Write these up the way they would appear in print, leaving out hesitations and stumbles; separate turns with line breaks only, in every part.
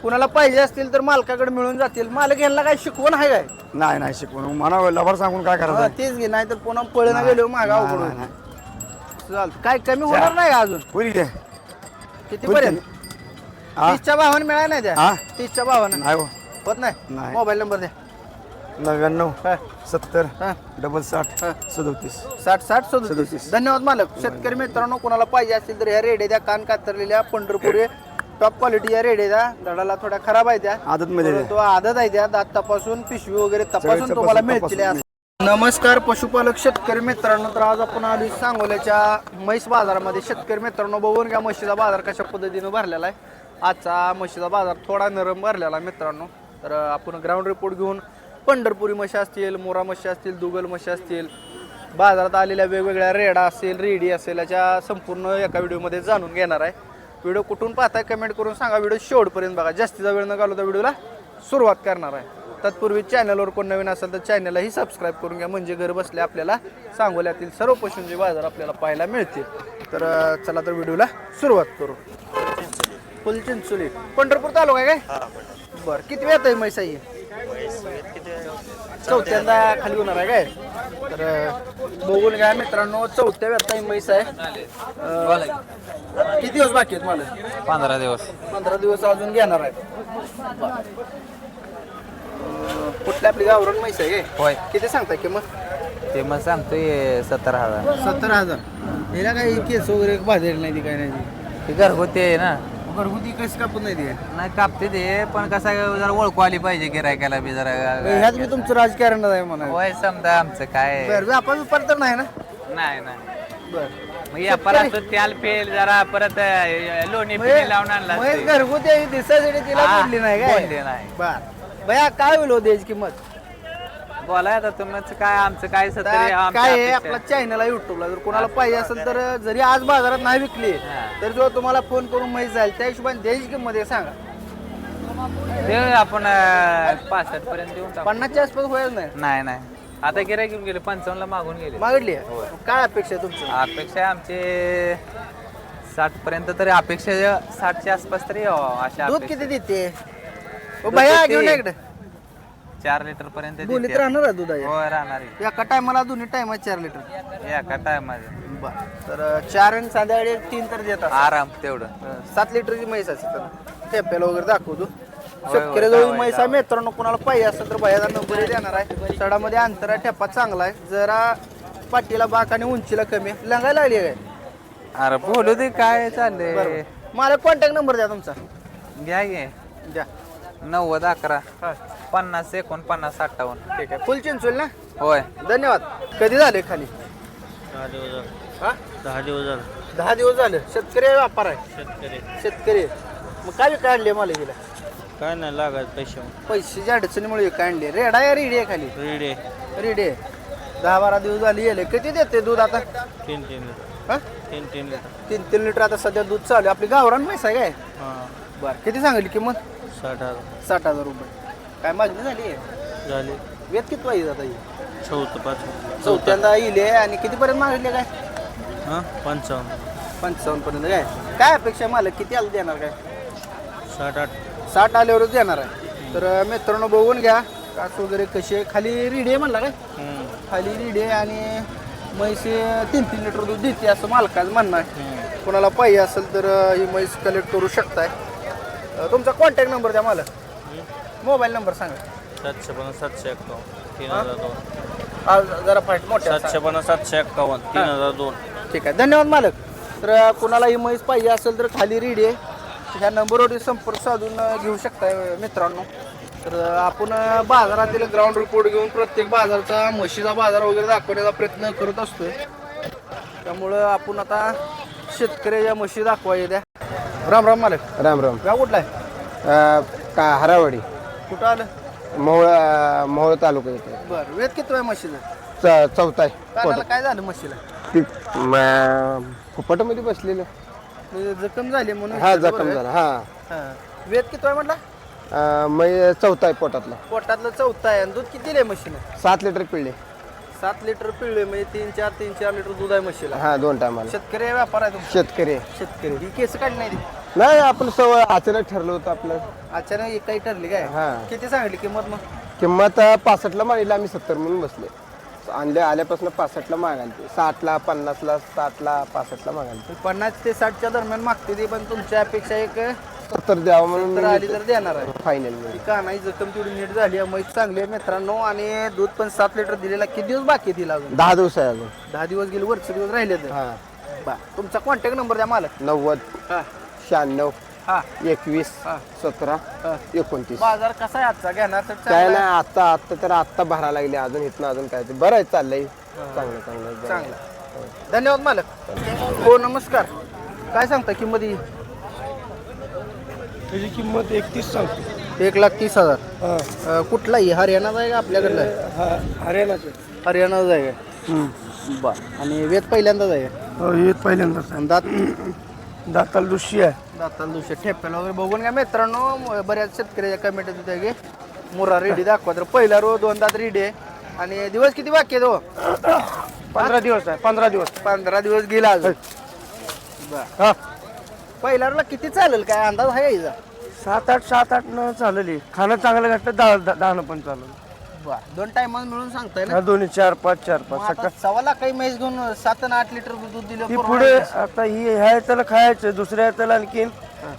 कुणाला पाहिजे असतील तर मालकाकडे मिळून जातील. मालक यांना काय शिकवण आहे काय?
नाही शिकवून मला लवर सांगून काय करायचं.
तेच घे, नाही तर पुन्हा पळणं गेलो मागा अवघड होईल. चालतं, काय कमी होणार नाही का अजून?
होईल काय
किती पर्यंत? 30च्या भावानं मिळाय नाही त्या? 30च्या भावानं
नाही हो.
होत नाही. मोबाईल नंबर द्या.
99
हा.
70
हा.
60
हा.
37.
60-60-37. धन्यवाद मालक. शेतकरी मित्रांनो, कोणाला पाहिजे असतील तर ह्या रेड्या द्या, कान कातरलेल्या पंढरपुरी टॉप क्वालिटी या रेड्या द्या. दडाला थोड्या खराब आहे त्या,
आदत मध्ये
तो आदत आहे त्या. दात तपासून पिशवी वगैरे तपासून तुम्हाला मिळतील. नमस्कार पशुपालक शेतकरी मित्रांनो, तर आज आपण आलो सांगोल्याच्या म्हैस बाजारामध्ये. शेतकरी मित्रांनो, बघून घ्या म्हशीचा बाजार कशा पद्धतीने भरलेला आहे. आजचा म्हशीचा बाजार थोडा नरम भरलेला आहे मित्रांनो. तर आपण ग्राउंड रिपोर्ट घेऊन पंढरपुरी म्हशी असतील, मोरा म्हशी असतील, दुगल म्हशी असतील, बाजारात आलेल्या वेगवेगळ्या रेडा असेल, रेडी असेल, याच्या संपूर्ण एका व्हिडिओमध्ये जाणून घेणार आहे. व्हिडिओ कुठून पाहताय कमेंट करून सांगा. व्हिडिओ शेवटपर्यंत बघा. जास्तीचा वेळ न घालवता व्हिडिओला सुरुवात करणार आहे. तत्पूर्वी चॅनलवर कोण नवीन असेल तर चॅनललाही सबस्क्राईब करून घ्या, म्हणजे घर बसल्या आपल्याला सांगोल्यातील सर्व पशूंचे बाजार आपल्याला पाहायला मिळतील. तर चला तर व्हिडिओला सुरुवात करू. फुल चिंचोली पंढरपूर तालुका आहे काय? बरं, किती वेळ आहे म्हैस आहे? चौथ्यांदा खाली होणार आहे काय? तर बघून घ्या मित्रांनो, चौथ्या वेळा म्हैस आहे. किती दिवस बाकी आहेत मला?
15 दिवस.
15 दिवस अजून घेणार आहे. कुठल्या आपली गावरान म्हैस आहे?
होय.
किती सांगताय किंमत?
ते मग सांगतोय 17,000.
17,000. हिला काही केस वगैरे बाहेर नाही ती, काय नाही
ते घरगुती आहे ना.
घरगुती केस कापून नाही ती.
नाही कापते ते, पण कसं जरा ओळखू आली पाहिजे गिरायकाला बी जरा.
ह्यात मी तुमचं राजकारण आहे म्हणा.
होय, समजा आमचं काय
बरं, व्यापार तर नाही ना?
नाही.
बरं,
मग या परत त्याल पेल जरा परत लोणी पिणी लावून आणला
म्हैस घरगुती आहे, दिसायसाठी तिला बोलली नाही काय?
बोलले नाही.
बर भैया, काय होईल हो द्यायची किंमत?
बोलाय आता तुमचं काय, आमचं काय
काय आहे आपला चॅनल आहे युट्यूबला. जर कोणाला पाहिजे असेल तर जरी आज बाजारात नाही विकली तर जो तुम्हाला फोन करून म्हैस जाईल त्या हिशोबाने द्यायची किंमत आहे सांगा.
ते आपण 65 पर्यंत देऊन टाकू.
50च्या आसपास होईल नाही?
नाही आता गिराय घेऊन गेले 55 ला मागून गेले.
मागितली? काय अपेक्षा आहे तुमची?
अपेक्षा आमचे 60 पर्यंत तरी अपेक्षा, 60च्या आसपास तरी अशा.
दूध किती देते भैया? घेऊन या इकडे.
4 लिटर पर्यंत
बोलीत राहणार आहे दूध?
होय, राहणार आहे.
एका टायमाला दोन्ही टायमा 4 लिटर?
एका टायमाला.
बर, तर 4 आणि संध्याकाळी 3 तर देतात
आराम तेवढं.
7 लिटरची म्हैस असते. तर ठेप्याला वगैरे दाखवतो. शेतकऱ्याजवळ म्हैस आहे मित्रांनो, कोणाला पाहिजे असेल तर भैयाचा नंबर देणार आहे. सडामध्ये अंतर आहे, ठेपा चांगला आहे, जरा पाठीला बाक आणि उंचीला कमी आहे. लंगायला लागली काय?
अरे बोलू दे, काय चाललंय.
मला कॉन्टॅक्ट नंबर द्या तुमचा.
घ्या घे.
द्या.
90 11 50 49 58.
ठीक आहे. फुल चिंचोल ना?
होय.
धन्यवाद. कधी झाले खाली?
10 दिवस झाले.
हा,
10 दिवस झाले.
10 दिवस झाले. शेतकरी आहे, व्यापार आहे? शेतकरी. मग काय काढले मला गेला?
काय नाही लागत पैसे.
पैशाच्या अडचणीमुळे काढले. रेडा या रेडी आहे खाली?
रेडी.
रेडी आहे. 10-12 दिवस झाली गेले. किती देते दूध आता?
3 लिटर.
हा,
3 लिटर.
3 लिटर आता सध्या दूध चालू आहे. आपली गावरान म्हैस आहे काय?
हां.
बरं, किती सांगितली किंमत?
60,000
60,000 रुपये. काय मागणी झाली?
झाले.
वेत किती पाहिजे आता?
चौथं 5.
चौथ्यांदा येईल. आणि कितीपर्यंत मागितले काय?
हां 55.
55 पर्यंत. काय अपेक्षा मालक किती आलं देणार काय?
60-8.
60 आल्यावरच देणार आहे. तर मित्रांनो, बघून घ्या कास वगैरे कशी आहे. खाली रिडे म्हणला काय? खाली रिडे आणि म्हैस 3 लिटर दूध देते असं मालकाचं म्हणणं आहे. कोणाला पाहिजे असेल तर ही म्हैस कलेक्ट करू शकताय. तुमचा कॉन्टॅक्ट नंबर द्या मला. मोबाईल नंबर सांगा.
750 751 3002.
जरा फाईट मोठ्या.
750 751 3002.
ठीक आहे, धन्यवाद मालक. तर कुणाला ही म्हैस पाहिजे असेल तर खाली रेडी आहे, ह्या नंबरवरती संपर्क साधून घेऊ शकताय मित्रांनो. तर आपण बाजारातील ग्राउंड रिपोर्ट घेऊन प्रत्येक बाजारचा म्हशीचा बाजार वगैरे दाखवण्याचा प्रयत्न करत असतोय. त्यामुळं आपण आता शेतकऱ्याच्या म्हशी दाखवायच्या द्या. राम राम मालक.
राम राम.
गाव कुठला आहे?
का हरावाडी
कुठं आलं?
मोहोळ तालुका येते.
बरं, वेद किती आहे म्हशीला?
चौथा आहे.
कानाला काय झालं म्हशीला?
फुपाटामध्ये बसलेलं.
म्हणजे जखम झाली म्हणून?
हा, जखम झाला. हा.
वेद किती आहे म्हटलं?
चौथा आहे पोटातला.
पोटातलं चौथा आहे. आणि दूध किती दिले म्हशीला?
7 लिटर पिळले.
7 लिटर पिळले म्हणजे 3-4 लिटर दूध आहे म्हशीला.
हा, 2 टायमाला.
शेतकरी आहे, व्यापार आहे तुमचा?
शेतकरी.
शेतकरी. ही केस काढली नाही ती?
नाही आपण सवय अचानक ठरलं होतं आपलं.
अचानक एक काही ठरली काय
हा.
किती सांगितली किंमत मग?
किंमत 65ला मागितली, आम्ही 70 म्हणून बसले. आल्यापासून 65ला मागायला, 60ला 50ला 60ला 65ला मागायला.
50 ते 60च्या दरम्यान मागते ती, पण तुमच्या अपेक्षा एक
70 द्यावं म्हणून
तर आली तर देणार आहे.
फायनल मध्ये.
ती कानाची जखम तेवढी नीट झाली आहे, म्हैस चांगली आहे मित्रांनो. आणि दूध पण 7 लिटर दिलेला. किती दिवस बाकी आहे तिला अजून?
10 दिवस आहे अजून.
10 दिवस गेले, वरचे दिवस राहिले तर.
हा.
बा तुमचा कॉन्टॅक्ट नंबर द्या मला.
90
हा
96
हा
21
हा.
17
हा.
29.
बाजार कसा आहे आजचा? घेणार तर
काय
चांगला
नाही, आता भरायला लागले अजून इथनं अजून काय ते बरं आहे, चाललंय चांगलं चांगलं.
चांगला. धन्यवाद मालक. हो नमस्कार. काय सांगता किंमत ही?
त्याची किंमत 31 सांगतो.
1,30,000. कुठलाही हरियाणाचा आहे का आपल्याकडला आहे?
हा हरियाणाचे.
हरियाणाचा आहे का? बर. आणि वेद पहिल्यांदाच आहे का?
येत पहिल्यांदाच
आणि दात
दाताला दुष्य आहे.
दाताला दुसऱ्या ठेप्याला वगैरे बघून घ्या मित्रांनो. बऱ्याच शेतकऱ्याच्या कमेंट येत होत्या की मुरा रेडी दाखवा, तर पहिला रो 2 दात रेडी आहे. आणि दिवस किती बाकी आहेत हो?
15 दिवस आहे. 15 दिवस.
15 दिवस गेला अजून. बर.
हा
पहिला रोला किती चालेल, काय अंदाज आहे याचा?
7-8 न चालली. खाणं चांगलं घातलं 10 पण चाललं.
बर. 2 टायमात मिळून सांगताय ना?
हा दोन्ही 4-5
मग
सकाळ.
आता 1.25 काही म्हैस घेऊन 7 आणि 8 लिटर दूध दिलं
ती
परवडेल
पुढे
का?
आता ही ह्या त्याला खायचं, दुसऱ्या त्याला आणखीन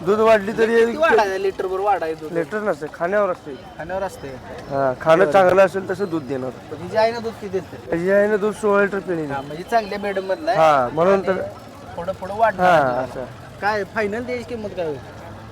दूध वाढली तरी
किती वाढायचं लिटर भर वाढायचं?
लिटर नसते, खाण्यावर असते.
खाण्यावर असते.
हा खाणं चांगलं असेल तसं दूध देणार.
पण हिची आईनं दूध किती देते?
त्याची आहे ना दूध 16 लिटर पिणी.
म्हणजे चांगल्या बेडम मधला आहे.
हा म्हणून तर
पुढं पुढं
हा
वाढणार.
असं
काय फायनल द्यायची किंमत काय होईल?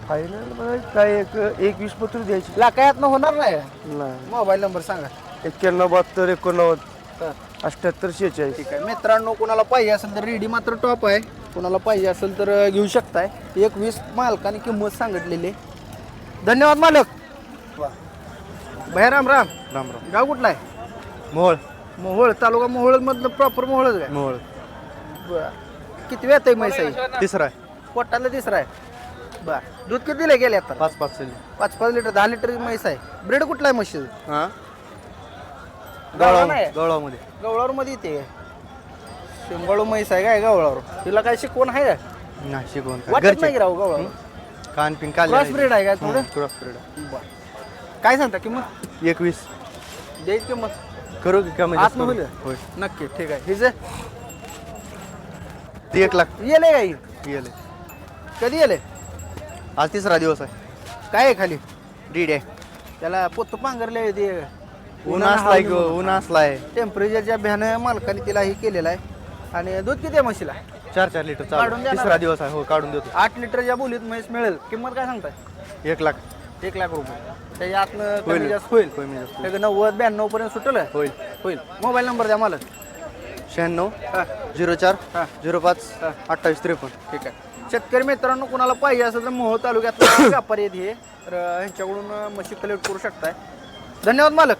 फायनल काय 21 पत्र द्यायची.
लाखायातनं होणार नाही.
नाही
मोबाईल नंबर सांगा.
91 72 89
हा.
78 46.
ठीक आहे मित्रांनो, कुणाला पाहिजे असेल तर रेडी मात्र टॉप आहे. कुणाला पाहिजे असेल तर घेऊ शकताय. 21 मालकाने किंमत सांगितलेली आहे. धन्यवाद मालक. भैया राम राम.
राम राम.
गाव कुठला आहे?
मोहोळ.
मोहोळ तालुका. मोहोळ मधलं प्रॉपर मोहोळच काय?
मोहोळ.
बरं. किती वेळ आहे म्हैस आहे?
तिसरा आहे.
पोटाला तिसरा आहे. बर. दूध किती दिले गेले आता?
5-5
5-5 लिटर 10 लिटर म्हैस आहे. ब्रेड कुठला आहे म्हशीचं?
हा
गवळा नाही.
गवळामध्ये.
गवळावर मध्ये येते. शिंगाळू म्हैस आहे काय गवळावर? तिला काय शिकवण आहे का?
नाही शिकवून
वाटत नाही राहू गवळावर.
कान पिन
क्रॉस ब्रीड आहे काय थोडं?
Cross period.
बरं. काय सांगता किंमत?
21
द्यायची किंमत?
करू की कमी
आत होईल?
होय.
नक्की. ठीक आहे. हिचं
ती 1 लाख
येले काय?
गेले.
कधी येले?
आज तिसरा दिवस आहे.
काय आहे खाली?
डीड आहे.
त्याला पोत पांघरले ते
ऊन असलाय ग, ऊन असलाय.
टेम्परेचरच्या भ्यानं मालकाने तिला हे केलेलं आहे. आणि दूध किती आहे म्हशीला?
4 लिटर
काढून
चालू.
देणार?
तिसरा दिवस आहे. हो काढून देतो.
8 लिटरच्या बोलीत म्हैस मिळेल. किंमत काय सांगताय?
1 लाख
1 लाख रुपये. त्याच्या आतनं कमी
होईल.
जास्त होईल.
कमी जास्त
त्याचं 90-92 पर्यंत सुटलं
होईल.
होईल. मोबाईल नंबर द्या मला.
96
हा
04
हा
05
हा.
28 53.
ठीक आहे. शेतकरी मित्रांनो, कुणाला पाहिजे असेल तर मोहोळ तालुक्यात व्यापारी आहेत हे, तर ह्यांच्याकडून म्हशी कलेक्ट करू शकताय. धन्यवाद मालक.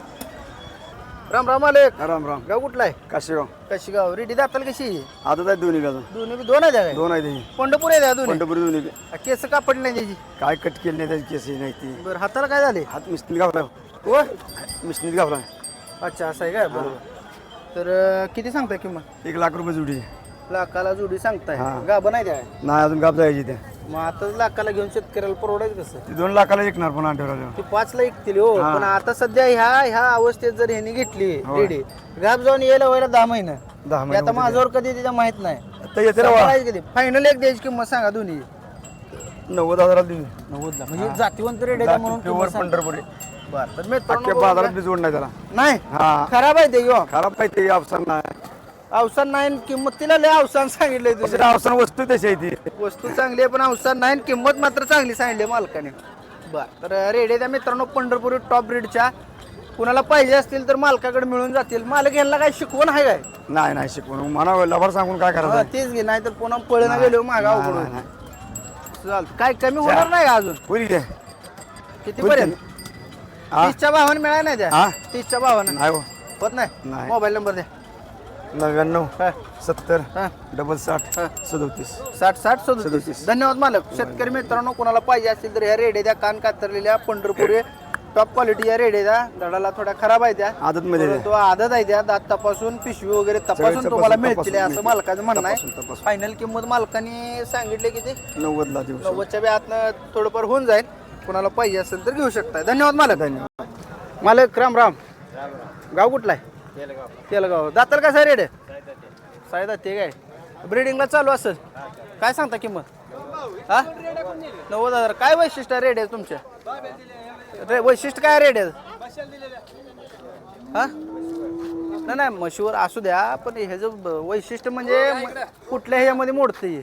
राम राम मालक.
राम राम.
गाव कुठला आहे?
काशीगाव.
कशी गाव? रेडी दाताल कशी?
आता काय दोन्ही गाजून
दोन्ही बी 2 आहे काय?
2 आहे ते.
पंढरपूर आहे त्या दोन्ही?
पंढरपुरी दोन्ही
केस कापड नाही त्याची?
काय कट केले नाही त्याची केस नाही ती.
बरं. हाताला काय झाले?
हात मिस्त्रीत गावला.
हो.
मिस्त्रीत गावला.
अच्छा असं आहे काय? बरोबर. तर किती सांगताय किंमत?
1 लाख रुपये जुडी.
लाखाला जोडी सांगताय.
हा.
गाभा नाही द्या.
नाही अजून गाप जायची त्या.
मग आता लाखाला घेऊन शेतकऱ्याला परवडायचं कसं?
ती 2 लाखाला विकणार पण आठवड्याला.
ती 5 ला ऐकतील हो.
हा.
पण आता सध्या ह्या अवस्थेत जर ह्यांनी घेतली
होय.
रेडी, गाप जाऊन यायला व्हायला 10 महिने.
10
ते
महिने
आता माझ्यावर कधी तिच्या माहित नाही.
आता येते ना वा.
सांभाळायचं कधी? फायनल एक द्यायची किंमत सांगा दोन्ही.
90,000 देऊ.
90 ला म्हणजे जातीवंत रेडी आहे म्हणून
प्युअर
किंमत सांगा.
पंढरपुरी.
बरं. तर
अख्ख्या
मित्रांनो
बाजारात बी जोड नाही त्याला.
नाही
हा
खराब आहे ते यो.
खराब पाहिजे अवसर नाही.
अवसान नाही आणि किंमत तिला लय अवसान सांगितलंय तुझं.
दुसऱ्या अवसर वस्तू तशी आहे ती.
वस्तू चांगली आहे पण अवसान नाही आणि किंमत मात्र चांगली सांगितली मालकाने. बरं. तर रेडी त्या मित्रांनो पंढरपुरी टॉप ब्रीडच्या. कुणाला पाहिजे असतील तर मालकाकडे मिळून जातील. मालक यांना काय शिकवण आहे काय?
नाही नाही शिकवून मला लवर सांगून काय
हा,
करायचं.
तेच घे. नाही तर पुन्हा पळणं गेलो मागा
नाही,
उघडून.
नाही,
चालतं. काय कमी होणार नाही का अजून?
होईल काय?
किती
होईल
पर्यंत?
हा?
30च्या भावानं मिळाय नाही त्या?
हा?
30च्या भावानं
नाही हो.
होत नाही?
नाही.
मोबाईल नंबर द्या.
99
हा,
70
हा.
60
हा.
37.
60-60-37.
37.
धन्यवाद मालक. शेतकरी मित्रांनो, कोणाला पाहिजे असतील तर ह्या रेड्या द्या कान कातरलेल्या पंढरपुरी टॉप क्वालिटीच्या रेड आहे त्या. धडाला थोड्या खराब आहे त्या,
आदतमध्ये
परंतु आदत आहे त्या. दात तपासून पिशवी वगैरे तपासून तुम्हाला मिळतील असं मालकाचं म्हणणं आहे. फायनल किंमत मालकाने सांगितले की ते
90ला देऊ
90च्या व्यातनं थोडंफार होऊन जाईल. कुणाला पाहिजे असेल तर घेऊ शकताय. धन्यवाद मालक. मालक राम राम. गाव कुठला आहे? केलगाव. दाताल कसा रेड आहे? सायदा ते काय ब्रिडिंगला चालू असेल. काय सांगता किंमत? हा 90,000. काय वैशिष्ट्य रेड आहे तुमच्या? वैशिष्ट्य काय रेड आहे? हा नाही नाही म्हशीवर असू द्या, पण ह्याचं वैशिष्ट्य म्हणजे कुठल्या ह्याच्यामध्ये मोडते हे?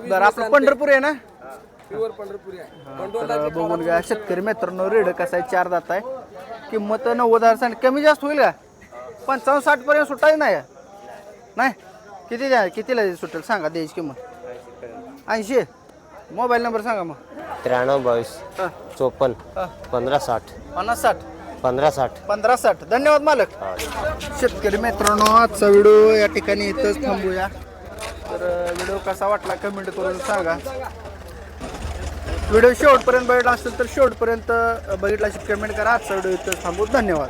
बरं आपलं पंढरपूर आहे ना? तर बघून घ्या शेतकरी मित्रांनो, रेड कसा आहे, 4 दात आहे. किंमत 90,000 सांग. कमी जास्त होईल का? 55-60 पर्यंत सुटायची नाही नाही किती द्या, कितीला सुटेल सांगा द्यायची किंमत? 80. मोबाईल नंबर सांगा मग.
93 22
हा,
54
हा.
15 60
50-60
15 60.
15-60. धन्यवाद मालक. शेतकरी मित्रांनो, आजचा व्हिडिओ या ठिकाणी इथंच थांबूया. तर व्हिडिओ कसा वाटला कमेंट करून सांगा. व्हिडिओ शेवटपर्यंत बघितला असेल तर शेवटपर्यंत बघितला कमेंट करा. आजचा व्हिडिओ इथंच थांबू. धन्यवाद.